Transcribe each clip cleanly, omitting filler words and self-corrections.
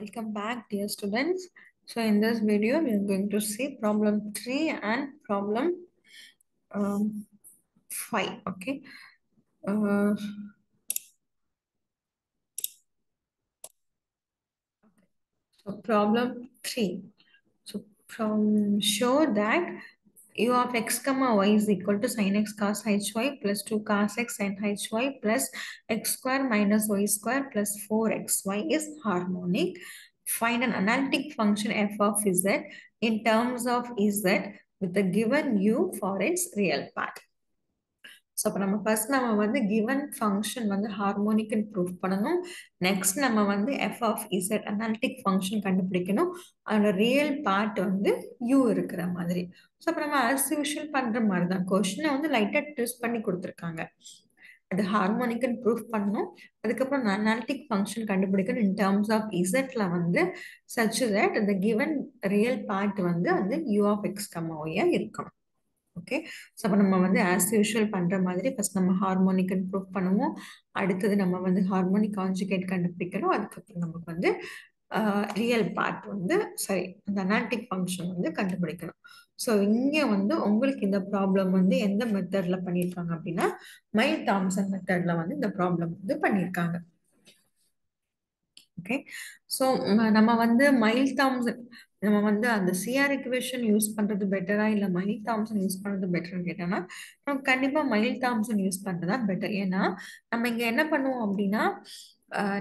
Welcome back, dear students. So, in this video, we are going to see problem 3 and problem 5. Okay. Uh, so, problem 3. So, from show that u of x comma y is equal to sin x cos hy plus 2 cos x sin hy plus x square minus y square plus 4xy is harmonic. Find an analytic function f of z in terms of z with the given u for its real part. So அப்போ நம்ம first நம்ம வந்து given function வந்து ஹார்மோனிக்னு proof பண்ணணும். Next நம்ம வந்து F of Z analytic function கண்டுபிடிக்கணும். அதோட ரியல் பார்ட் வந்து யூ இருக்கிற மாதிரி. ஸோ அப்போ நம்ம ஆஸ் யூஷுவல் பண்ணுற மாதிரி தான் கொஷினை வந்து லைட்டாக ட்விஸ்ட் பண்ணி கொடுத்துருக்காங்க. அது ஹார்மோனிக்னு ப்ரூஃப் பண்ணணும். அதுக்கப்புறம் அனாலிட்டிக் ஃபங்க்ஷன் கண்டுபிடிக்கணும் இன் டேர்ம்ஸ் ஆஃப் இசட்ல வந்து சச் தட் இந்த கிவன் ரியல் பார்ட் வந்து அந்த யூ ஆஃப் எக்ஸ் கம்மாவையா இருக்கணும். ஓகே, ஸோ அப்போ நம்ம வந்து ஆஸ் யூஷுவல் பண்ணுற மாதிரி ஃபர்ஸ்ட் நம்ம ஹார்மோனிக்னு ப்ரூவ் பண்ணுவோம். அடுத்தது நம்ம வந்து ஹார்மோனிக் கான்ஜுகேட் கண்டுபிடிக்கணும். அதுக்கப்புறம் நமக்கு வந்து ரியல் பார்ட் வந்து சரி அந்த அனாலிட்டிக் ஃபங்க்ஷன் வந்து கண்டுபிடிக்கணும். ஸோ இங்கே வந்து உங்களுக்கு இந்த ப்ராப்ளம் வந்து எந்த மெத்தடில் பண்ணியிருக்காங்க அப்படின்னா மைல் தாம்சன் மெத்தடில் வந்து இந்த ப்ராப்ளம் வந்து பண்ணியிருக்காங்க. ஓகே, ஸோ நம்ம வந்து மைல் தாம்சன் நம்ம வந்து அந்த சிஆர் இக்குவேஷன் யூஸ் பண்ணுறது பெட்டரா இல்லை மைல் தாம்சன் யூஸ் பண்ணுறது பெட்டர்னு கேட்டோம்னா நம்ம கண்டிப்பாக மைல் தாம்சன் யூஸ் பண்ணுறது தான் பெட்டர். ஏன்னா நம்ம இங்கே என்ன பண்ணுவோம் அப்படின்னா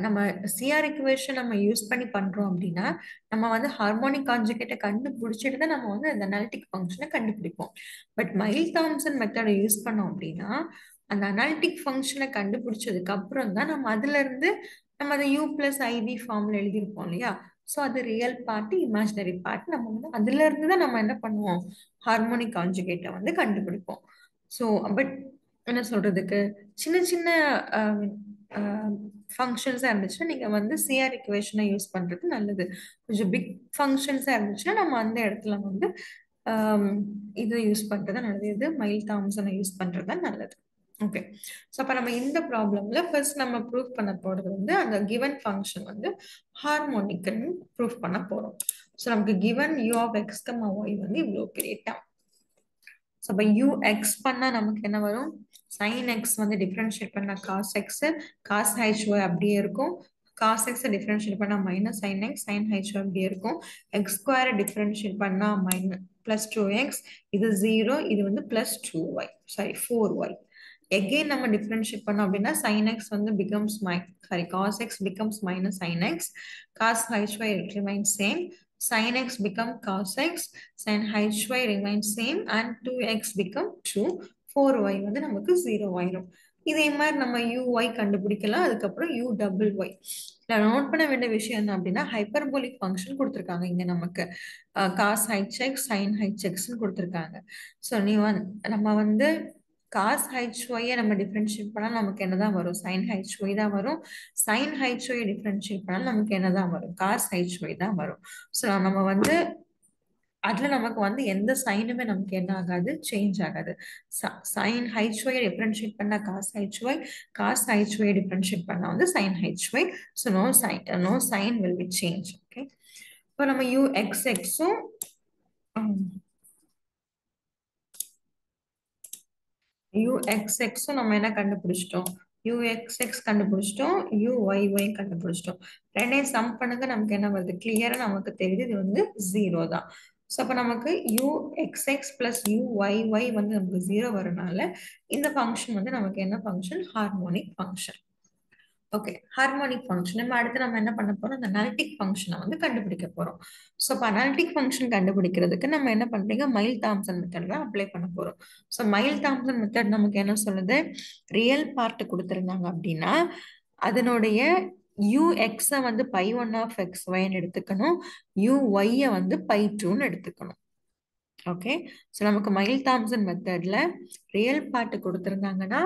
நம்ம சிஆர் இக்குவேஷன் நம்ம யூஸ் பண்ணி பண்ணுறோம் அப்படின்னா நம்ம வந்து ஹார்மோனிக் கான்ஜுகேட்டை கண்டுபிடிச்சிட்டு தான் நம்ம வந்து அந்த அனாலிட்டிக் ஃபங்க்ஷனை கண்டுபிடிப்போம். பட் மைல் தாம்சன் மெத்தடை யூஸ் பண்ணோம் அப்படின்னா அந்த அனாலிட்டிக் ஃபங்க்ஷனை கண்டுபிடிச்சதுக்கு அப்புறம் தான் நம்ம அதுல இருந்து நம்ம அதை யூ பிளஸ் ஐவி ஃபார்ம்ல எழுதியிருப்போம் இல்லையா. ஸோ அது ரியல் பார்ட் இமேஜினரி பார்ட் நம்ம வந்து அதுல இருந்து தான் நம்ம என்ன பண்ணுவோம் ஹார்மோனிக் கான்ஜுகேட்டை வந்து கண்டுபிடிப்போம். ஸோ பட் என்ன சொல்றதுக்கு சின்ன சின்ன ஃபங்க்ஷன்ஸாக இருந்துச்சுன்னா நீங்கள் வந்து சிஆர் இக்குவேஷனை யூஸ் பண்ணுறது நல்லது. கொஞ்சம் பிக் ஃபங்க்ஷன்ஸாக இருந்துச்சுன்னா நம்ம அந்த இடத்துல வந்து இதை யூஸ் பண்ணுறது நல்லது. இது மைல் தாம்சனை யூஸ் பண்ணுறது தான் நல்லது. ஓகே, ஸோ அப்போ நம்ம இந்த ப்ராப்ளம்ல ஃபர்ஸ்ட் நம்ம ப்ரூஃப் பண்ண போறது வந்து அந்த கிவன் ஃபங்க்ஷன் வந்து ஹார்மோனிக்னு ப்ரூஃப் பண்ண போறோம். ஸோ நமக்கு given U of X comma Y வந்து இவ்வளோ பெரிய டேர்ம். ஸோ அப்போ யூ எக்ஸ் பண்ணா நமக்கு என்ன வரும் சைன் எக்ஸ் வந்து டிஃபரன்ஷியேட் பண்ணா cos X cos H Y அப்படியே இருக்கும். காஸ் எக்ஸ் டிஃபரன்ஷியேட் பண்ணா minus sine X sine H Y அப்படியே இருக்கும். எக்ஸ் ஸ்கொயரை டிஃபரன்ஷியேட் பண்ணா மைனஸ் பிளஸ் 2x இது 0 இது வந்து plus 2y sorry 4y. again நம்ம differentiate பண்ணோம் அப்படின்னா sin x வந்து becomes cos x becomes minus sin x cos hy remains same sin x become cos x sin hy remains same and 2x become 2 4y வந்து நமக்கு 0 ஆயிரும். இதே மாதிரி நம்ம uy கண்டுபிடிக்கலாம். அதுக்கப்புறம் u double y நோட் பண்ண வேண்டிய விஷயம் என்ன அப்படின்னா ஹைப்பர்போலிக் ஃபங்க்ஷன் கொடுத்துருக்காங்க இங்க நமக்கு cos hx sin hx கொடுத்துருக்காங்க. ஸோ நம்ம வந்து cos hy நம்ம டிஃபரன்ஷியேட் பண்ணால் நமக்கு என்னதான் வரும் sin hy தான் வரும். sin hy டிஃபரன்ஷியேட் பண்ணால் நமக்கு என்னதான் வரும் cos hy தான் வரும். ஸோ நம்ம வந்து அதுல நமக்கு வந்து எந்த சைனுமே நமக்கு என்ன ஆகாது சேஞ்ச் ஆகாது. sin hy டிஃபரன்ஷியேட் பண்ணா cos hy cos hy differentiate பண்ணா வந்து sin hy. So no sign will be changed. Okay, இப்போ நம்ம uxxும் uxxும் நம்ம என்ன கண்டுபிடிச்சிட்டோம் uxx கண்டுபிடிச்சிட்டோம் uyy கண்டுபிடிச்சிட்டோம். ரெண்டையும் சம் பண்ணுங்க நமக்கு என்ன வருது கிளியரா நமக்கு தெரியுது இது வந்து 0 தான். ஸோ அப்போ நமக்கு uxx பிளஸ் uyy வந்து நமக்கு 0 வரனால இந்த ஃபங்க்ஷன் வந்து நமக்கு என்ன function harmonic function. Okay, harmonic function நம்ம அடுத்து நம்ம என்ன பண்ண போறோம் அந்த அனாலிட்டிக் ஃபங்க்ஷனை வந்து கண்டுபிடிக்க போறோம். ஸோ இப்போ அனாலிட்டிக் ஃபங்க்ஷன் கண்டுபிடிக்கிறதுக்கு நம்ம என்ன பண்றீங்க மைல் தாம்சன் மெத்தட் தான் அப்ளை பண்ண போறோம். ஸோ மைல் தாம்சன் மெத்தட் நமக்கு என்ன சொல்லுது ரியல் பார்ட் கொடுத்துருந்தாங்க அப்படின்னா அதனுடைய ux வந்து π1 ஆஃப் எக்ஸ் ஒய்ன்னு எடுத்துக்கணும், uy வந்து π2ன்னு எடுத்துக்கணும். ஓகே, ஸோ நமக்கு மைல் தாம்சன் மெத்தட்ல ரியல் பார்ட் கொடுத்துருந்தாங்கன்னா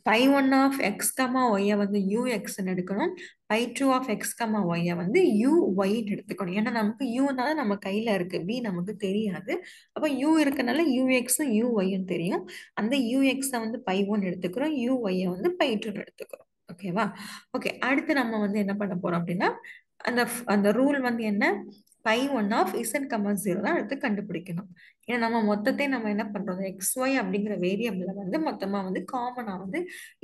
π1 ஆஃப் எக்ஸ் கமா ஒய்யை வந்து ux எடுக்கணும், π2 ஆஃப் எக்ஸ் கமா ஒய்யை வந்து uy எடுத்துக்கணும். ஏன்னா நமக்கு uனால நம்ம கையில இருக்கு b நமக்கு தெரியாது. அப்ப u இருக்கனால ux uy தெரியும். அந்த ux வந்து π1 எடுத்துக்கிறோம், uy வந்து π2 எடுத்துக்கிறோம். ஓகேவா? ஓகே, அடுத்து நம்ம வந்து என்ன பண்ண போறோம் அப்படின்னா அந்த அந்த ரூல் வந்து என்ன, pi one of Z comma zero தான் எடுத்து கண்டுபிடிக்கணும். ஏன்னா நம்ம மொத்தத்தை நம்ம என்ன பண்றோம், எக்ஸ் ஒய் அப்படிங்கிற வேரியபிள வந்து மொத்தமா வந்து காமனா வந்து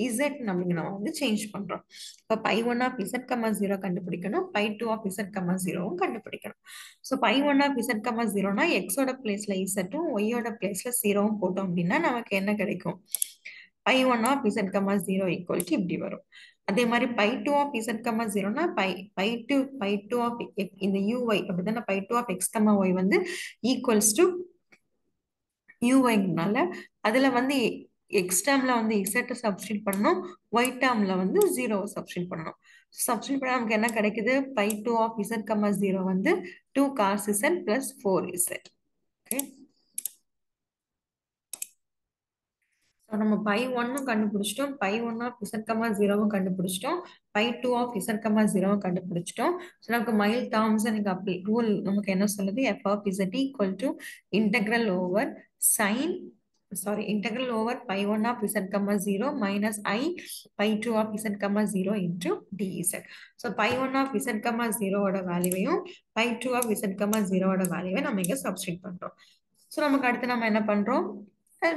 இசட் அப்படிங்கிற நம்ம வந்து சேஞ்ச் பண்றோம். இப்போ phi one of Z comma zero கண்டுபிடிக்கணும், phi two of Z comma ஜீரோவும் கண்டுபிடிக்கணும். So phi one of Z comma ஜீரோனா எக்ஸோட பிளேஸ்ல இசட்டும் ஒய்யோட பிளேஸ்ல ஜீரோவும் போட்டோம் அப்படின்னா நமக்கு என்ன கிடைக்கும், phi one of Z comma zero equal to இப்படி வரும். அதே மாதிரி phi two of Z comma ஜீரோனா பை டூ ஆஃப் இந்த யூஒய் அப்படிதானே, phi two of X comma Y வந்து ஈக்குவல்ஸ் டு யூஒய்னால அதுல வந்து எக்ஸ் டேர்ம்ல வந்து இசட் சப்ஸ்டிட் பண்ணணும், ஒய் டேர்ம்ல வந்து ஜீரோவை சப்ஸ்டிட் பண்ணணும். சப்ஸ்டிட் பண்ணா நமக்கு என்ன கிடைக்குது, phi two of Z comma zero வந்து 2 cos z plus 4z. Okay, நம்ம பை ஒன்னும் கண்டுபிடிச்சிட்டோம், phi one of Z comma ஜீரோவும் கண்டுபிடிச்சிட்டோம், phi two of Z comma ஜீரோவும் கண்டுபிடிச்சிட்டோம். ஸோ நமக்கு மைல் தாம்சன் அப்படி ரூல் நமக்கு என்ன சொல்லுது, F of Z equal to integral over sine integral over pi 1 of z comma 0 minus I pi 2 of z comma 0 into dz. So pi 1 of z comma 0 ஓட வேல்யூவையும் pi 2 of z comma 0 ஓட வேல்யூவை நம்ம இங்க substitute பண்றோம். So நமக்கு அடுத்து நம்ம என்ன பண்றோம்,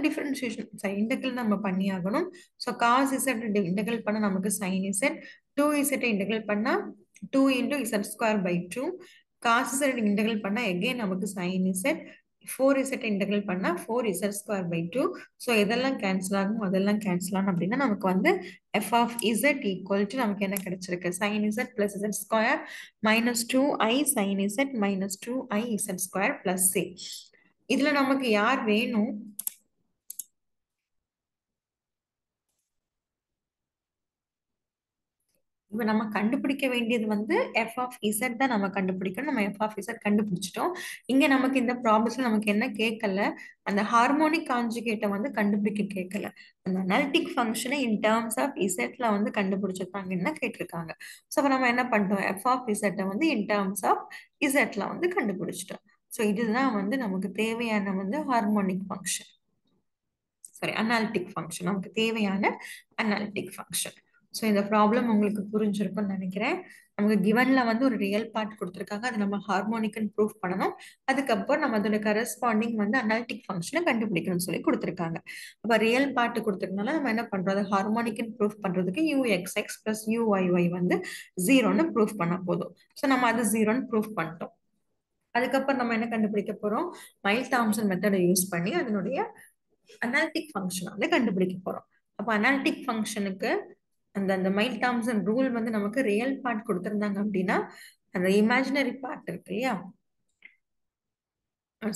டிஃபரன்ஷியேஷன் இன்டெகிரல் நம்ம பண்ணி ஆகணும். ஸோ காஸ் இசட் இன்டெகிரல் பண்ண நமக்கு சைன் இசட், 2z இன்டெகிரல் பண்ணா 2 into z square by 2, cos Z integral பண்ணா எகைன் நமக்கு சைன் இசட், 4z இன்டெகிரல் பண்ணா 4z ஸ்கொயர் பை 2. ஸோ எதெல்லாம் கேன்சல் ஆகும் அதெல்லாம் கேன்சல் ஆகும் அப்படின்னா நமக்கு வந்து f of z equal to நமக்கு என்ன கிடைச்சிருக்கு, sin z plus z square minus 2i sin z minus 2i z square plus c. இதுல நமக்கு யார் வேணும், இப்ப நம்ம கண்டுபிடிக்க வேண்டியது வந்து எஃப் ஆஃப் இசட் தான் நம்ம கண்டுபிடிக்கணும். நம்ம எஃப் ஆஃப் இசட் கண்டுபிடிச்சிட்டோம். இங்க நமக்கு இந்த ப்ராப்ளம்ஸ்ல நமக்கு என்ன கேட்கல, அந்த ஹார்மோனிக் கான்ஜுகேட்டை வந்து கண்டுபிடிக்க கேட்கல, அந்த அனலிட்டிக் ஃபங்க்ஷனை இன் டேர்ம்ஸ் ஆஃப் இசட்ல வந்து கண்டுபிடிச்சிருக்காங்கன்னா கேட்டிருக்காங்க. ஸோ அப்ப நம்ம என்ன பண்ணிட்டோம், எஃப் ஆஃப் இசட்டை வந்து இன் டேர்ம்ஸ் ஆஃப் இசட்ல வந்து கண்டுபிடிச்சிட்டோம். ஸோ இதுதான் வந்து நமக்கு தேவையான வந்து harmonic function, sorry analytic function, நமக்கு தேவையான அனாலிட்டிக் ஃபங்க்ஷன். ஸோ இந்த ப்ராப்ளம் உங்களுக்கு புரிஞ்சிருக்கும்னு நினைக்கிறேன். நமக்கு கிவன்ல வந்து ஒரு ரியல் பார்ட் கொடுத்துருக்காங்க, அது நம்ம ஹார்மோனிக்னு ப்ரூஃப் பண்ணணும். அதுக்கப்புறம் நம்ம அதோட கரஸ்பாண்டிங் வந்து அனாலிட்டிக் ஃபங்க்ஷனை கண்டுபிடிக்கணும்னு சொல்லி கொடுத்துருக்காங்க. அப்போ ரியல் பார்ட் கொடுத்துருக்கனால நம்ம என்ன பண்றோம், அதை ஹார்மோனிக்னு ப்ரூஃப் பண்றதுக்கு யூஎக்ஸ்எக்ஸ் பிளஸ் யூஒய்ஒய் வந்து ஜீரோன்னு ப்ரூஃப் பண்ண போதும். ஸோ நம்ம அது ஜீரோன்னு ப்ரூஃப் பண்ணிட்டோம். அதுக்கப்புறம் நம்ம என்ன கண்டுபிடிக்க போறோம், மைல் தாம்சன் மெத்தடை யூஸ் பண்ணி அதனுடைய அனாலிட்டிக் ஃபங்க்ஷன் வந்து கண்டுபிடிக்க போறோம். அப்போ அனாலிட்டிக் ஃபங்க்ஷனுக்கு அந்த அந்த மைல் தாம்சன் ரூல் வந்து நமக்கு ரியல் பார்ட் கொடுத்திருந்தாங்க அப்படின்னா அந்த இமேஜினரி பார்ட் இருக்கு இல்லையா,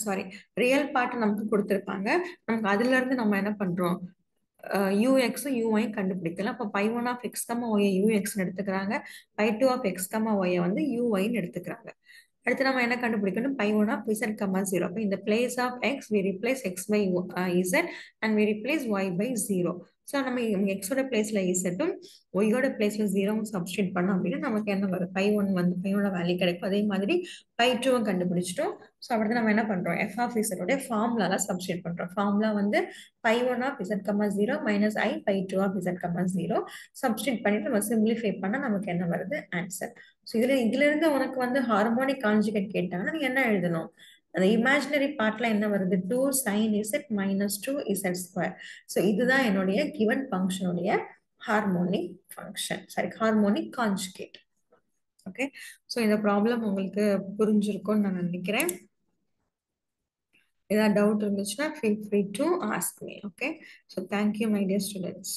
சாரி ரியல் பார்ட் நமக்கு கொடுத்திருப்பாங்க. நமக்கு அதுல இருந்து நம்ம என்ன பண்றோம், யூஎக்ஸும் யூஒயும் கண்டுபிடிக்கலாம். அப்போ phi one of X comma Y யூஎக்ஸ்ன்னு எடுத்துக்கிறாங்க, phi two of X comma ஒய்யை வந்து யூஒய்ன்னு எடுத்துக்கிறாங்க. அடுத்து நம்ம என்ன கண்டுபிடிக்கணும், phi one of Z comma zero. அப்போ இந்த place of X we replace X by Z and we replace Y by zero. So நம்ம எக்ஸோட பிளேஸ்ல இசட்டும் ஒய்யோட பிளேஸ்ல ஜீரோவும் சப்ஸ்டிட் பண்ணோம் அப்படின்னா நமக்கு என்ன வரும், பை ஒன் வந்து பையோட வேல்யூ கிடைக்கும். அதே மாதிரி பை டூவும் கண்டுபிடிச்சிட்டோம். ஸோ அடுத்து நம்ம என்ன பண்றோம், எஃப் ஆஃப் இசட்டோட ஃபார்முலால சப்ஸ்டிட் பண்றோம். ஃபார்முலா வந்து pi one of Z comma zero minus I pi two of Z comma zero substitute பண்ணிட்டு நம்ம சிம்பிளிஃபை பண்ணா நமக்கு என்ன வருது, ஆன்சர். ஸோ இதுல இருந்து உனக்கு வந்து ஹார்மோனிக் கான்ஜுகேட் கேட்டாங்கன்னா நீ என்ன எழுதணும், அந்த இமேஜினரி பார்ட்ல என்ன வருது, 2 sin z minus 2z square. So இதுதான் என்னுடைய கிவன் ஃபங்க்ஷனுடைய harmonic function, sorry harmonic conjugate. Okay, so இந்த ப்ராப்ளம் உங்களுக்கு புரிஞ்சிருக்கும்னு நான் நினைக்கிறேன். ஏதாவது டவுட் இருந்துச்சுன்னா feel free to ask me. Okay, so thank you my dear students.